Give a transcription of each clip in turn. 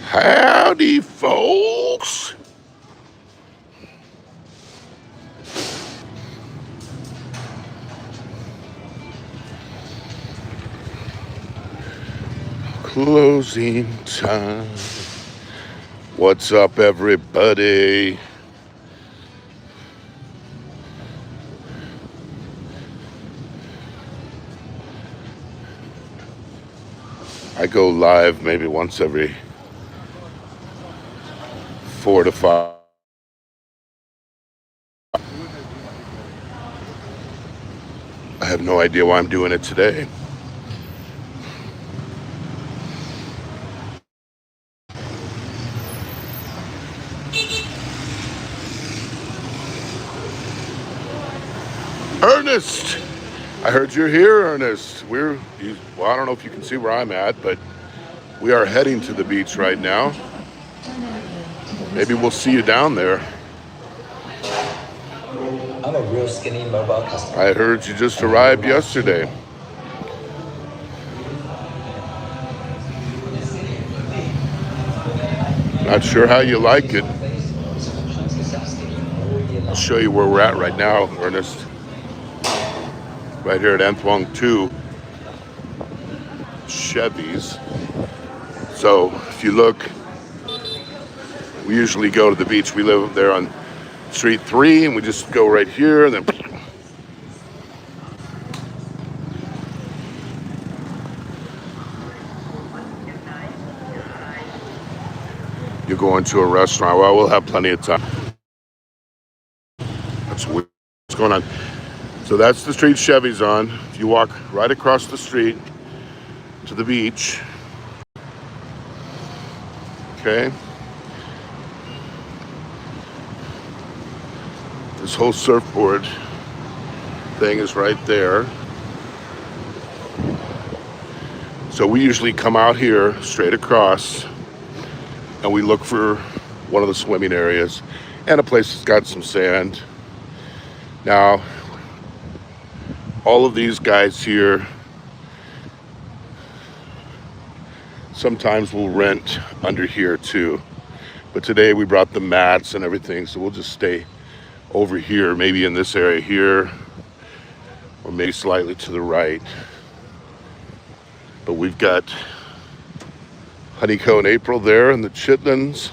Howdy, folks. Closing time. What's up, everybody? I go live maybe once every 4 to 5. I have no idea why I'm doing it today. Ernest, I heard you're here, Ernest. Well, I don't know if you can see where I'm at, but we are heading to the beach right now. Maybe we'll see you down there. I'm a real skinny mobile customer. I heard you just arrived yesterday. Not sure how you like it. I'll show you where we're at right now, Ernest. Right here at Anthwong 2 Chevys. So if you look, we usually go to the beach. We live there on Street 3, and we just go right here, and then you go into a restaurant. Well, we'll have plenty of time. That's what's going on. So that's the street Chevy's on. If you walk right across the street to the beach, okay? This whole surfboard thing is right there. So we usually come out here straight across, and we look for one of the swimming areas and a place that's got some sand. Now, all of these guys here sometimes will rent under here too. But today we brought the mats and everything, so we'll just stay over here, maybe in this area here, or maybe slightly to the right. But we've got Honeycomb April there and the chitlins.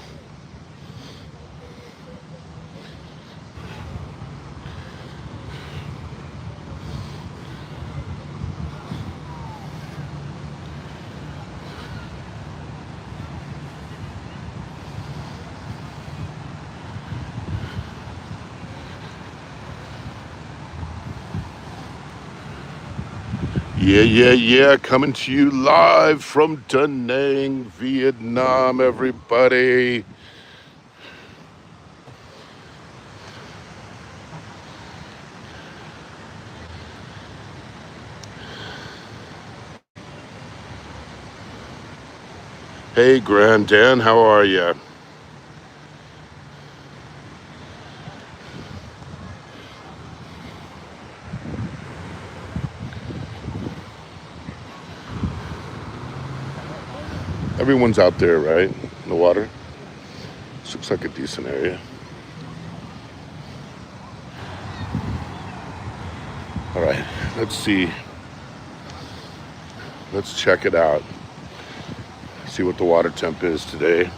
Yeah, coming to you live from Da Nang, Vietnam, everybody. Hey, Grand Dan, how are you? Everyone's out there, right? In the water. This looks like a decent area. All right, let's see. Let's check it out. See what the water temp is today.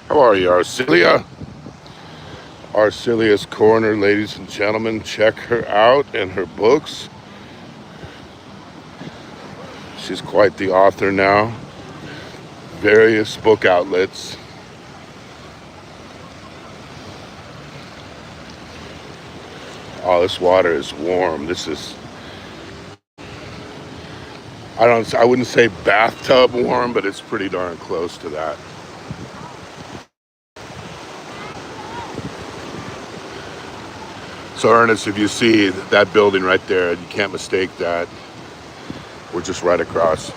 How are you, Arcelia? Arcelia's Corner, ladies and gentlemen. Check her out and her books. She's quite the author now. Various book outlets. Oh, this water is warm. This is, I wouldn't say bathtub warm, but it's pretty darn close to that. So Ernest, if you see that building right there, you can't mistake that. We're just right across.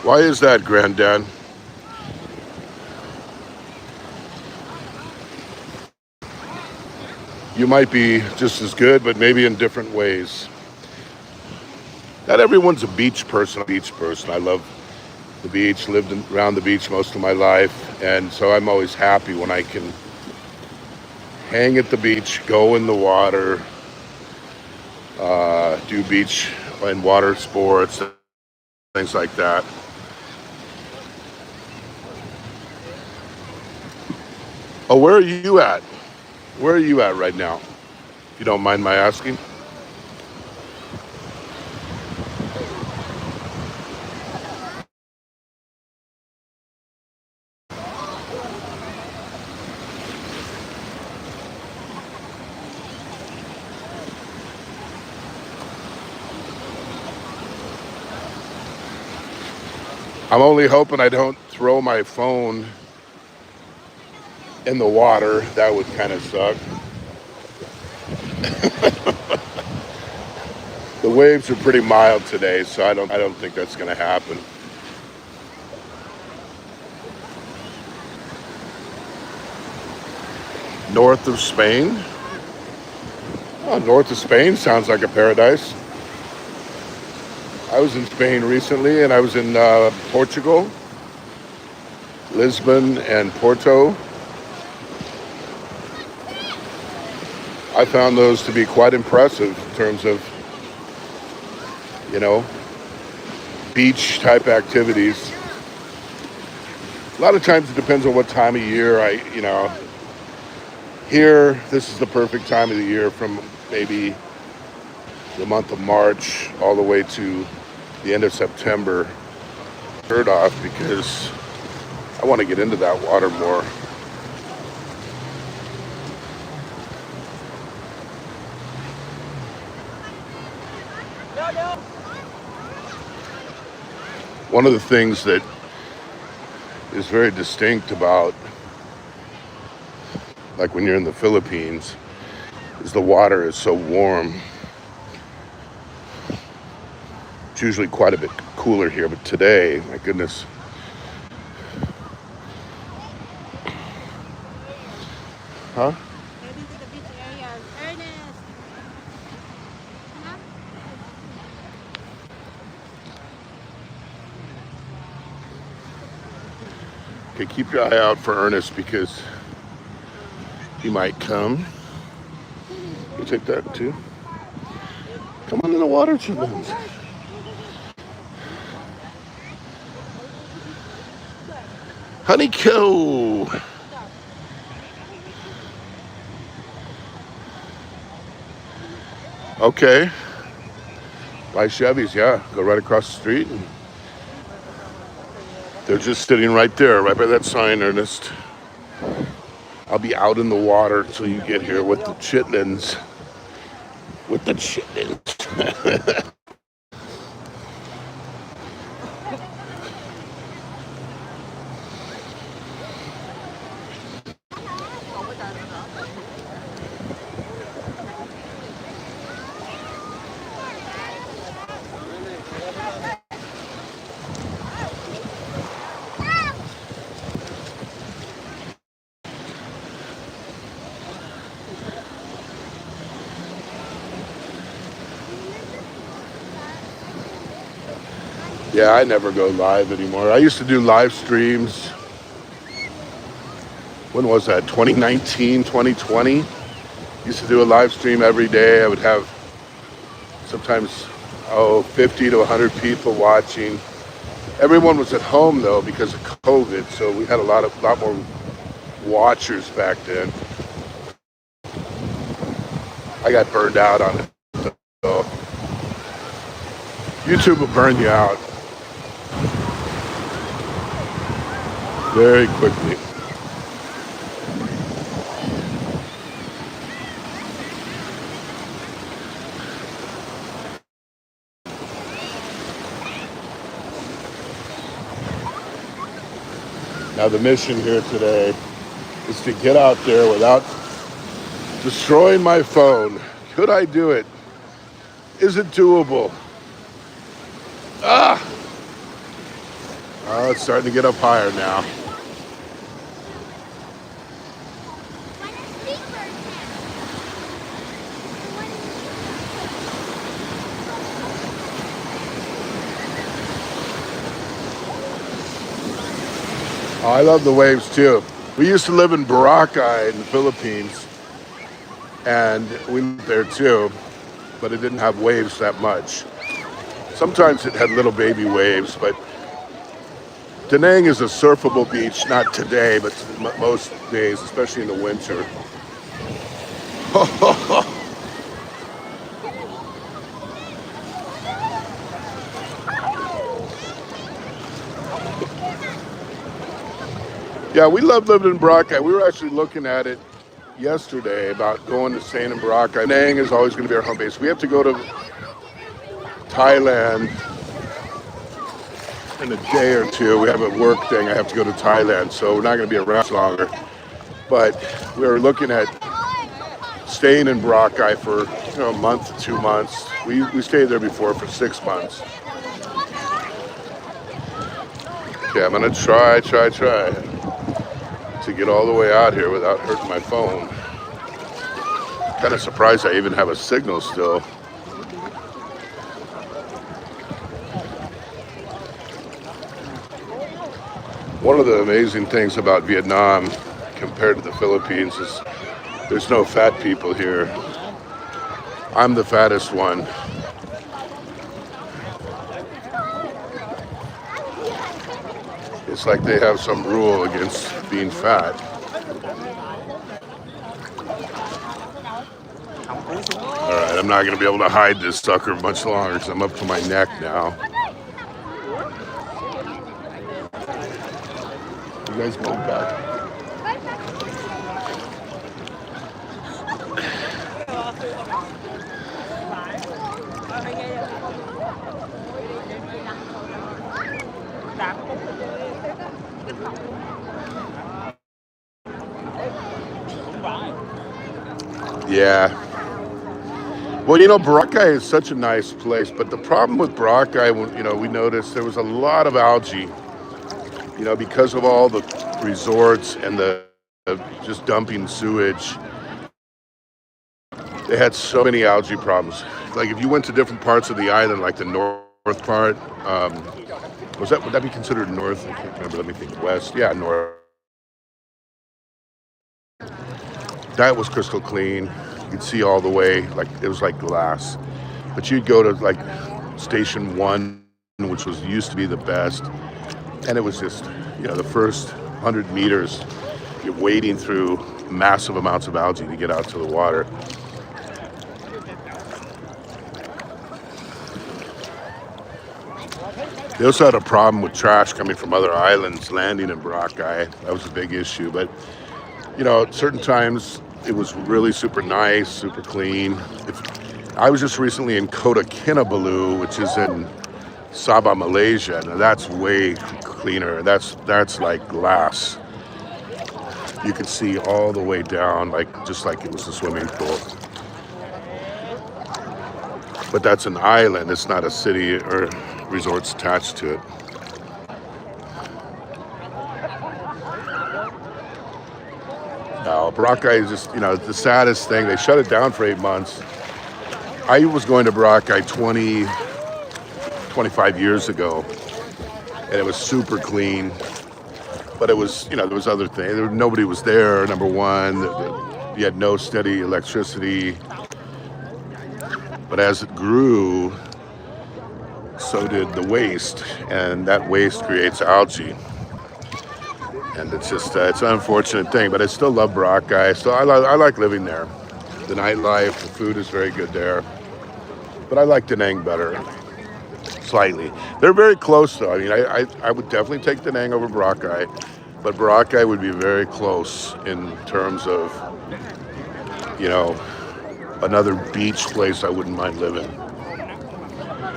Why is that, Granddad? You might be just as good, but maybe in different ways. Not everyone's a beach person. I love the beach, around the beach most of my life, and so I'm always happy when I can hang at the beach, go in the water, do beach and water sports, things like that. Oh, where are you at? Where are you at right now? If you don't mind my asking. I'm only hoping I don't throw my phone in the water. That would kind of suck. The waves are pretty mild today, so I don't think that's going to happen. North of Spain? Oh, north of Spain sounds like a paradise. I was in Spain recently, and I was in Portugal, Lisbon, and Porto. I found those to be quite impressive in terms of, you know, beach type activities. A lot of times it depends on what time of year here, this is the perfect time of the year from maybe the month of March all the way to the end of September. Shirt off because I want to get into that water more. One of the things that is very distinct about, like when you're in the Philippines, is the water is so warm. It's usually quite a bit cooler here, but today, my goodness. Huh? Heading to the beach areas. Ernest! Huh? Okay, keep your eye out for Ernest because he might come. You take that too. Come on in the water, children. Honeyco. Okay. Buy Chevys, yeah. Go right across the street. And they're just sitting right there, right by that sign, Ernest. I'll be out in the water till you get here with the chitlins. With the chitlins. Yeah, I never go live anymore. I used to do live streams. When was that? 2019, 2020? Used to do a live stream every day. I would have sometimes 50 to 100 people watching. Everyone was at home though because of COVID, so we had a lot more watchers back then. I got burned out on it. So YouTube will burn you out very quickly. Now the mission here today is to get out there without destroying my phone. Could I do it? Is it doable? Ah! Oh, it's starting to get up higher now. Oh, I love the waves too. We used to live in Boracay in the Philippines, and we lived there too, but it didn't have waves that much. Sometimes it had little baby waves, but Da Nang is a surfable beach, not today, but most days, especially in the winter. Yeah, we love living in Boracay. We were actually looking at it yesterday about going to staying in Boracay. Da Nang is always going to be our home base. We have to go to Thailand in a day or two. We have a work thing. I have to go to Thailand, so we're not going to be around longer. But we were looking at staying in Boracay for a month, 2 months. We stayed there before for 6 months. Okay, I'm gonna try to get all the way out here without hurting my phone. Kind of surprised I even have a signal still. One of the amazing things about Vietnam compared to the Philippines is there's no fat people here. I'm the fattest one. It's like they have some rule against being fat. All right, I'm not gonna be able to hide this sucker much longer because I'm up to my neck now. You guys go back. Yeah. Well, Boracay is such a nice place, but the problem with Boracay, we noticed there was a lot of algae, because of all the resorts and the just dumping sewage. They had so many algae problems. Like if you went to different parts of the island, like the north part, would that be considered north? I can't remember. Let me think. West, yeah, north. That was crystal clean. You could see all the way, like it was like glass. But you'd go to like Station 1, which used to be the best, and it was just, the first 100 meters, you're wading through massive amounts of algae to get out to the water. They also had a problem with trash coming from other islands landing in Boracay. That was a big issue. But, at certain times it was really super nice, super clean. I was just recently in Kota Kinabalu, which is in Sabah, Malaysia. Now that's way cleaner. That's like glass. You could see all the way down, just like it was a swimming pool. But that's an island. It's not a city or resorts attached to it. Now, Boracay is just, the saddest thing. They shut it down for 8 months. I was going to Boracay 25 years ago, and it was super clean. But it was, there was other things. Nobody was there, number one. You had no steady electricity. But as it grew, so did the waste, and that waste creates algae. And it's just, it's an unfortunate thing, but I still love Boracay. So I like living there. The nightlife, the food is very good there. But I like Da Nang better, slightly. They're very close though. I mean, I would definitely take Da Nang over Boracay, but Boracay would be very close in terms of, another beach place I wouldn't mind living.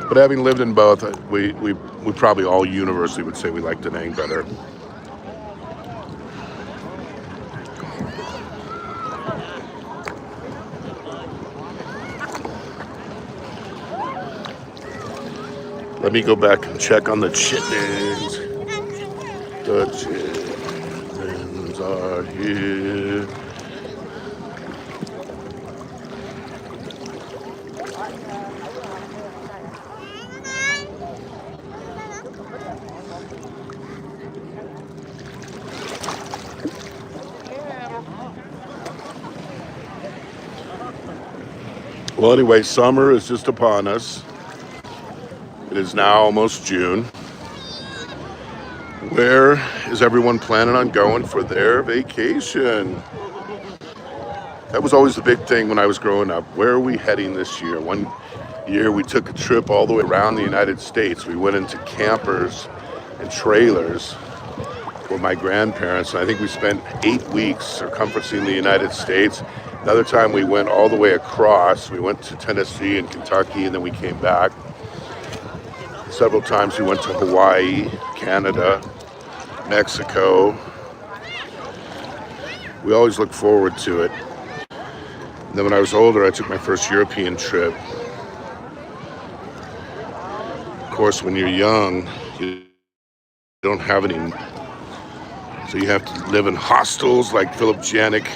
But having lived in both, we probably all universally would say we like Da Nang better. Let me go back and check on the chitlins. The chickens are here. Well, anyway, summer is just upon us. It is now almost June. Where is everyone planning on going for their vacation? That was always the big thing when I was growing up. Where are we heading this year? One year we took a trip all the way around the United States. We went into campers and trailers with my grandparents, and I think we spent 8 weeks circumferencing the United States. The other time we went all the way across. We went to Tennessee and Kentucky, and then we came back. Several times we went to Hawaii, Canada, Mexico. We always look forward to it. And then when I was older, I took my first European trip. Of course, when you're young, you don't have any, so you have to live in hostels like Philip Janik